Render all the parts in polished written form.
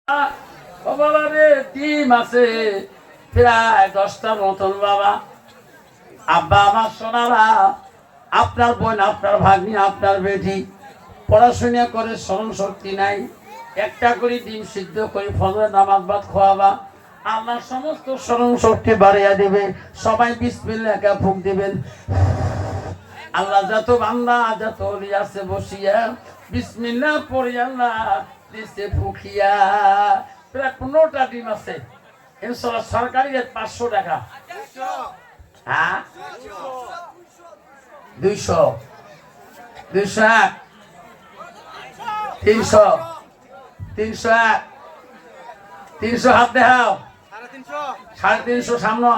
বাবা রে ডিম আছে প্রায় 10টার মতন বাবা। আব্বা আমার সোনারা, আপনার বোন, আপনার ভাগ্নি, আপনার বেটি পড়াশোনা করে স্মরণ শক্তি নাই, একটা করে ডিম সিদ্ধ করে ফজর নামাজ বাদ খোয়াবা, আল্লাহ সমস্ত স্মরণ শক্তি বাড়িয়ে দেবে। সবাই বিসমিল্লাহ কে ফুঁক দিবেন। আল্লাহ যত বান্দা যত ওলি আছে বসিয়া বিসমিল্লাহ পড়ি আল্লাহ দিছে ফুকিয়া। প্রায় 15টা ডিম আছে ইনশাআল্লাহ। সরকারি রেট 500 টাকা। হ্যাঁ 200 201 300 301 300 হাত দেখাও। 350 সামনে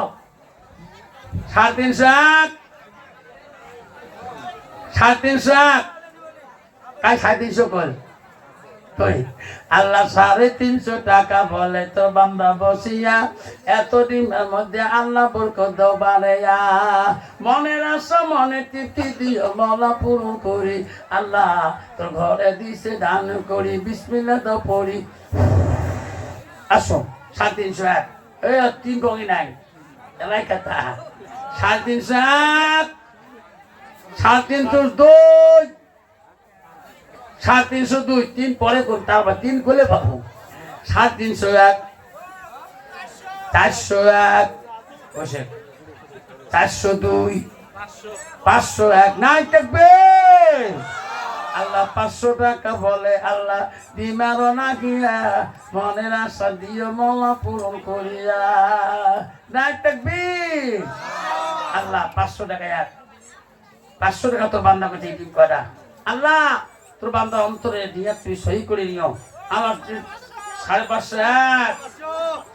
350 350 কাই 350 কল কই আল্লাহ 350 টাকা বলে তো বান্দা বসিয়া এত দিনের মধ্যে আল্লাহ বরকত দাও বাড়াইয়া। মনের আশা মনে তৃপ্তি দিও মাওলা পূরণ করি আল্লাহ তোর ঘরে দিছে দান করি বিসমিল্লাহ দাও পড়ি। আসো 351 এই 3 গঙ্গি নাই এলাই কথা 351 302 302 3 পরে কোন তারপর 3 কোলে পাবো। 301 401 বসে 402 501 নাই থাকবে। আল্লাহ 500 টাকা বলে আল্লাহ দিমারো না গিয়া মনের আশা দিও মাওলা পূরণ করিয়া। নাই থাকবি আল্লাহ 500 টাকা 500 টাকা তোর বান্দা কাছে দিন করা আল্লাহ তোর বান্দা অন্তরে দিয়ে তুই সহি করে নিও। আমার 550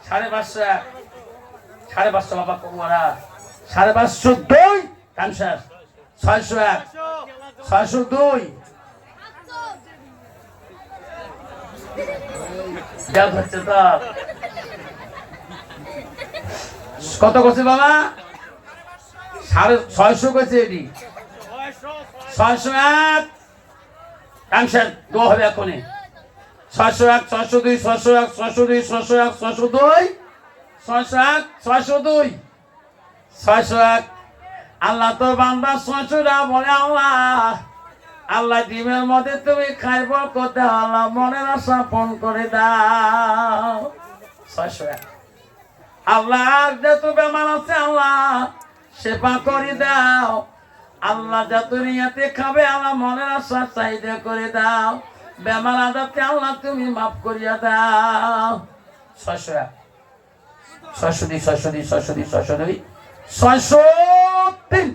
550 বাবা কুমারা 552 ক্যান্সার 601 602 যা হচ্ছে তো কত করছে বাবা 650 করছে এটি 601 ক্যান্সার দো হবে এখনই 601 602 601 602 601 602 601 602 601 আল্লাহ তোর বান্দা 600 বলে আল্লাহ আল্লাহ ডিমের মধ্যে তুমি খাইব কোথা আল্লাহ মনের আশা পূরণ করে দাও। 601 আল্লাহ যত বেমার আছে আল্লাহ সেবা করে দাও। আল্লাহ যত নিয়াতে খাবে আল্লাহ মনের আশা চাহিদা করে দাও। বেমার আজারকে আল্লাহ তুমি মাফ করিয়া দাও। 601 602 602 602 602 603